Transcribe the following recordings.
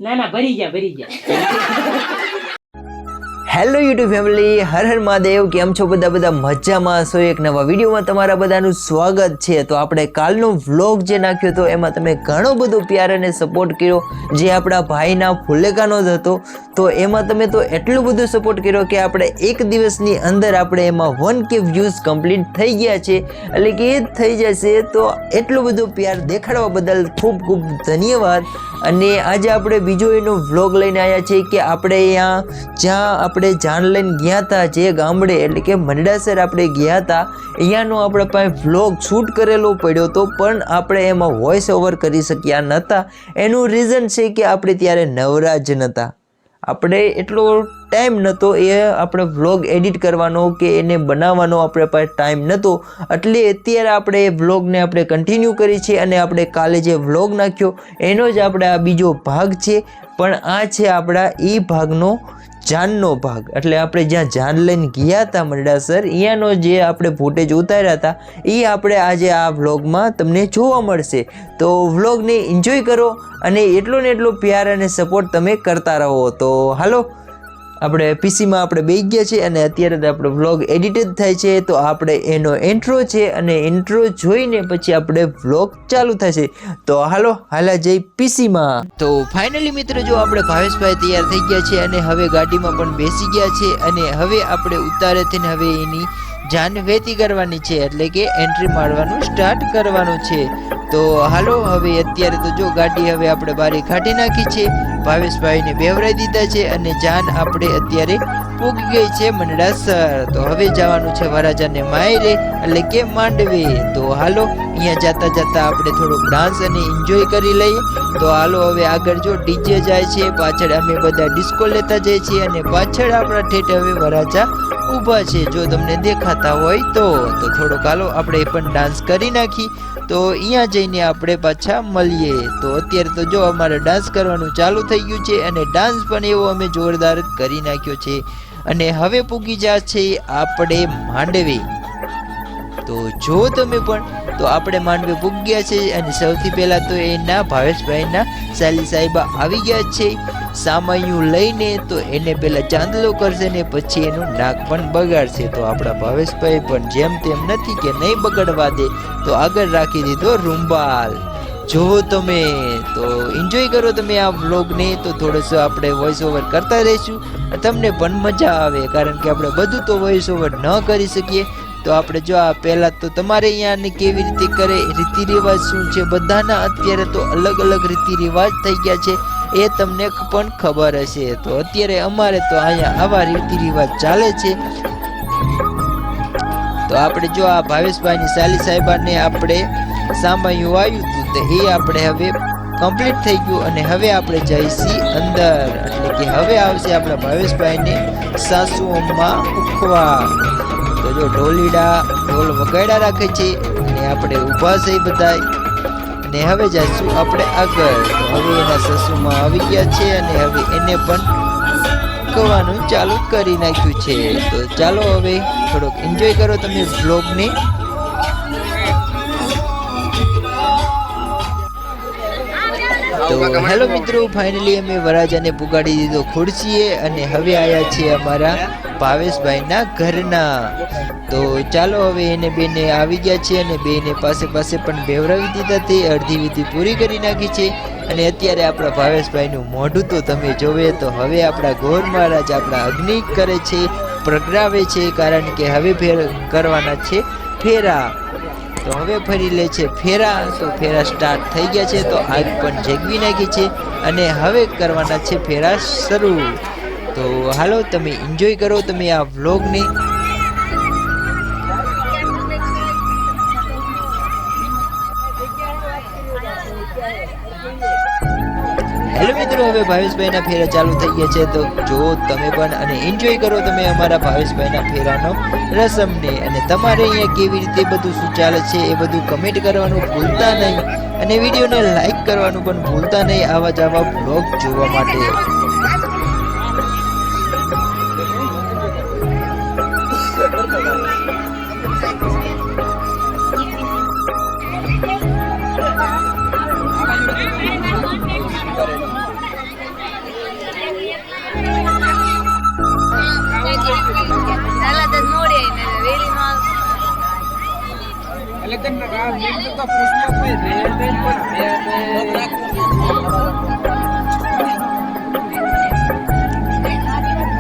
ના ભરી જા hello YouTube family, Har Har Mahadev. કેમ છો બધા મજામાં છો? એક નવા વિડીયોમાં તમારા બધાનું સ્વાગત છે. તો આપણે કાલનો વ્લોગ જે નાખ્યો હતો એમાં તમે ઘણો બધો પ્યાર અને સપોર્ટ કર્યો, જે આપણા ભાઈના ફુલેકાનો જ હતો. તો એમાં તમે તો એટલું બધું સપોર્ટ કર્યો કે આપણે એક દિવસની અંદર આપણે એમાં 1K વ્યૂઝ કમ્પ્લીટ થઈ ગયા છે, એટલે કે એ જ થઈ જશે. તો એટલું બધું પ્યાર દેખાડવા બદલ ખૂબ ખૂબ ધન્યવાદ. અને આજે આપણે બીજો એનો વ્લોગ લઈને આવ્યા છીએ કે આપણે જ્યાં આપણે જાન લઈને ગયા હતા, જે ગામડે એટલે કે મંડાસર આપણે ગયા હતા, અહીંયાનો આપણા પાસે વ્લોગ શૂટ કરેલો પડ્યો હતો, પણ આપણે એમાં વોઇસ ઓવર કરી શક્યા નહોતા. એનું રીઝન છે કે આપણે ત્યારે નવરા જ નહોતા, આપણે એટલો ટાઈમ નહોતો એ આપણે વ્લોગ એડિટ કરવાનો કે એને બનાવવાનો આપણે પાસે ટાઈમ નહોતો. એટલે અત્યારે આપણે એ વ્લોગને આપણે કન્ટિન્યુ કરી છે અને આપણે કાલે જે વ્લોગ નાખ્યો એનો જ આપણે આ બીજો ભાગ છે. પણ આ છે આપણા એ ભાગનો જાનનો ભાગ, એટલે આપણે જ્યાં જાન લઈને ગયા હતા મંડાસર, અહીંયાનો જે આપણે ફૂટેજ ઉતાર્યા હતા એ આપણે આજે આ વ્લોગમાં તમને જોવા મળશે. તો વ્લોગને એન્જોય કરો અને એટલો ને એટલો પ્યાર અને સપોર્ટ તમે કરતા રહો. તો હાલો, આપણે પીસીમાં આપણે બેસી ગયા છે અને અત્યારે તો આપણો વ્લોગ એડિટ જ થાય છે. તો આપણે એનો ઇન્ટ્રો છે અને ઇન્ટ્રો જોઈને પછી આપણે વ્લોગ ચાલુ થશે. તો હાલા જઈ પીસીમાં. તો ફાઇનલી મિત્રો, જો આપણે ભાવેશભાઈ તૈયાર થઈ ગયા છે અને હવે ગાડીમાં પણ બેસી ગયા છે અને હવે આપણે ઉતારે થઈને હવે એની જાન વેતી કરવાની છે, એટલે કે એન્ટ્રી મારવાનું સ્ટાર્ટ કરવાનું છે. તો હાલો, હવે અત્યારે તો જો ગાડી હવે આપણે બારી કાઢી નાખી છે, ભાવેશભાઈને બેવરાઈ દીધા છે અને જાન આપણે અત્યારે પૂગી ગઈ છે મંડાસર. તો હવે જવાનું છે વરાજાને માયરે, એટલે કે માંડવે. તો હાલો, અહીંયા જતા આપણે થોડોક ડાન્સ અને એન્જોય કરી લઈએ. તો હાલો, હવે આગળ જો ડીજે જાય છે, પાછળ અમે બધા ડિસ્કો લેતા જઈએ છીએ અને પાછળ આપણા ઠેઠ હવે વરાજા ઊભા છે, જો તમને દેખાતા હોય તો થોડોક હાલો આપણે પણ ડાન્સ કરી નાખી. તો અહીંયા જઈને આપણે પાછા મળીએ. તો અત્યારે તો જો અમારે ડાન્સ કરવાનું ચાલુ થઈ ગયું છે અને ડાન્સ પણ એવો અમે જોરદાર કરી નાખ્યો છે. અને હવે પૂગી જા છે આપણે માંડવે. તો જો તમે પણ, તો આપણે માંડવે પૂગી ગયા છે અને સૌથી પહેલા તો એના ભાવેશભાઈના સાલી સાહેબા આવી ગયા છે સામાયું લઈને. તો એને પહેલા ચાંદલો કરશે ને પછી એનું નાક પણ બગાડશે. તો આપણા ભાવેશભાઈ પણ જેમ તેમ નથી કે નહીં બગાડવા દે, તો આગળ રાખી દીધો રૂંબાલ. જો તમે તો એન્જોય કરો તમે આ વ્લોગને. તો થોડોસો આપણે વોઇસ ઓવર કરતા રહીશું, તમને પણ મજા આવે, કારણ કે આપણે બધું તો વોઇસ ઓવર ન કરી શકીએ. તો આપણે જો આ પહેલા તો તમારે અહીંયાની કેવી રીતે કરે, રીતિ રિવાજ શું છે, બધાના અત્યારે તો અલગ અલગ રીતિ રિવાજ થઈ ગયા છે, એ તમને પણ ખબર હશે. તો અત્યારે અમારે તો અહીંયા આવા રીતિ રિવાજ ચાલે છે. તો આપણે જો આ ભાવેશભાઈની સાલી સાહેબાને આપણે સામાયું આવ્યું હતું, તો એ આપણે હવે કમ્પ્લીટ થઈ ગયું અને હવે આપણે જઈશી અંદર, એટલે કે હવે આવશે આપણા ભાવેશભાઈને સાસુઓમાં ઉખવા. તો જો ઢોલ વગાડ્યા રાખે છે અને આપણે ઊભા છે બધા, અને હવે જઈશું આપણે આગળ. તો હવે એના સસુમાં આવી ગયા છે અને હવે એને પણ કહેવાનું ચાલુ કરી નાખ્યું છે. તો ચાલો હવે થોડોક એન્જોય કરો તમે વ્લોગને. તો હેલો મિત્રો, ફાઇનલી અમે વરાજાને પુગાડી દીધો ખુરશીએ અને હવે આવ્યા છીએ અમારા ભાવેશભાઈના ઘરના. તો ચાલો, હવે એને બેને આવી ગયા છે અને બેને પાસે પણ બેવરાવી દીધા, તે અડધી વિધિ પૂરી કરી નાખી છે. અને અત્યારે આપણા ભાવેશભાઈનું મોઢું તો તમે જોવે. તો હવે આપણા ગોર મહારાજ આપણા અગ્નિ કરે છે, પ્રગટાવે છે, કારણ કે હવે કરવાના છે ફેરા. તો હવે ફરી લે છે ફેરા. તો ફેરા સ્ટાર્ટ થઈ ગયા છે, તો આગ પણ જગવી નાખી છે અને હવે કરવાના છે ફેરા શરૂ. તો હાલો, તમે એન્જોય કરો તમે આ વ્લોગને. હેલો મિત્રો, હવે ભાવેશભાઈના ફેરા ચાલુ થઈ ગયા છે, તો જો તમે પણ અને એન્જોય કરો તમે અમારા ભાવેશભાઈના ફેરાનો રસમને. અને તમારે અહીંયા કેવી રીતે બધું શું ચાલે છે એ બધું કમેન્ટ કરવાનું ભૂલતા નહીં, અને વિડીયોને લાઈક કરવાનું પણ ભૂલતા નહીં આવા જ આવા બ્લોગ જોવા માટે.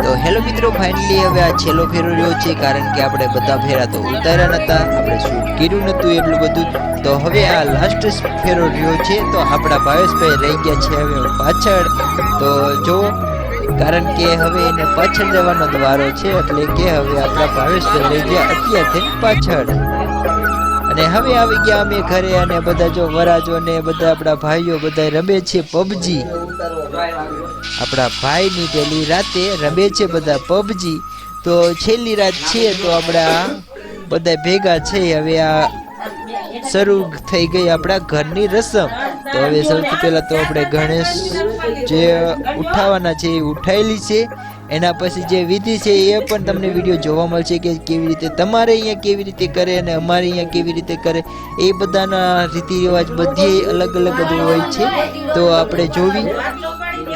તો હેલો મિત્રો, ફાઇનલી હવે આ છેલ્લો ફેરો રહ્યો છે, કારણ કે આપણે બધા ફેરા તો ઉતાર્યા નતા, આપણે શૂટ કર્યું નતું એટલું બધું. તો હવે આ લાસ્ટ ફેરો રહ્યો છે, તો આપણા ભાવેશભાઈ રહી ગયા છે હવે પાછળ. તો જો કારણ કે હવે એને પાછળ જવાનો વારો છે, એટલે કે હવે આપણા ભાવેશભાઈ રહી ગયા અત્યારથી પાછળ. અને હવે આવી ગયા અમે ઘરે, અને બધા જો વરાજો ને બધા આપણા ભાઈઓ બધા રમે છે પબજી. આપણા ભાઈની પેલી રાતે રમે છે બધા પબજી. તો છેલ્લી રાત છે, તો આપણા બધા ભેગા છે. હવે આ શરૂ થઈ ગઈ આપણા ઘરની રસમ. તો હવે સૌથી પહેલા તો આપણે ગણેશ જે ઉઠાવવાના છે એ ઉઠાયેલી છે. એના પછી જે વિધિ છે એ પણ તમને વિડીયો જોવા મળશે કે કેવી રીતે તમારે અહીંયા કેવી રીતે કરે અને અમારે અહીંયા કેવી રીતે કરે. એ બધાના રીતિ રિવાજ બધી અલગ અલગ બધું હોય છે. તો આપણે જોવી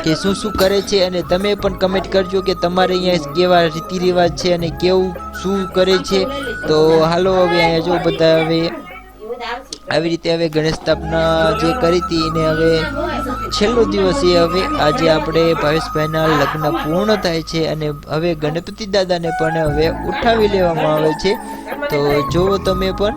કે શું શું કરે છે, અને તમે પણ કમેન્ટ કરજો કે તમારે અહીંયા કેવા રીતિ રિવાજ છે અને કેવું શું કરે છે. તો હાલો હવે અહીંયા જો બધા હવે આવી રીતે હવે ગણેશ સ્થાપના જે કરી હતી એને હવે છેલ્લો દિવસ એ હવે આજે આપણે ભાવેશભાઈના લગ્ન પૂર્ણ થાય છે, અને હવે ગણપતિ દાદાને પણ હવે ઉઠાવી લેવામાં આવે છે. તો જુઓ તમે પણ.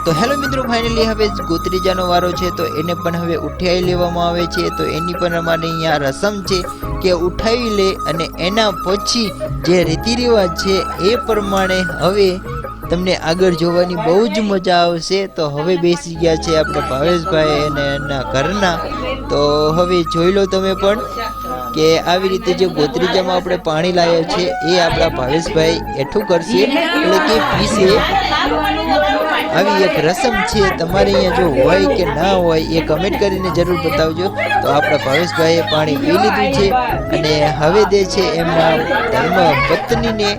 તો હેલો મિત્રો, ફાઇનલી હવે ગોત્રીજાનો વારો છે, તો એને પણ હવે ઉઠાવી લેવામાં આવે છે. તો એની પણ અમારે અહીંયા રસમ છે કે ઉઠાવી લે, અને એના પછી જે રીતિ રિવાજ છે એ પ્રમાણે હવે તમને આગળ જોવાની બહુ જ મજા આવશે. તો હવે બેસી ગયા છે આપણે ભાવેશભાઈ અને એના ઘરના. તો હવે જોઈ લો તમે પણ કે આવી રીતે જે ગોત્રીજામાં આપણે પાણી લાવ્યા છે એ આપણા ભાવેશભાઈ એઠું કરશે, એટલે કે પીશે. આવી એક રસમ છે. તમારે અહીંયા જો હોય કે ના હોય એ કમેન્ટ કરીને જરૂર બતાવજો. તો આપણા ભાવેશભાઈએ પાણી પી લીધું છે, અને હવે દે છે એમના ધર્મ પત્નીને.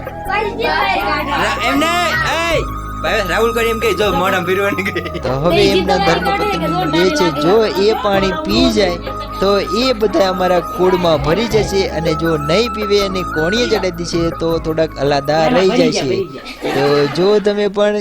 રાહુલ કરી એમ કે જો મોઢા ફેરવાની. તો હવે એમના ધર્મપત્ની લે છે. જો એ પાણી પી જાય તો એ બધા અમારા કુળમાં ભરી જશે, અને જો નહીં પીવે અને કોણીએ ચડાવી દેશે તો થોડાક અલાદા રહી જાય છે. તો જો તમે પણ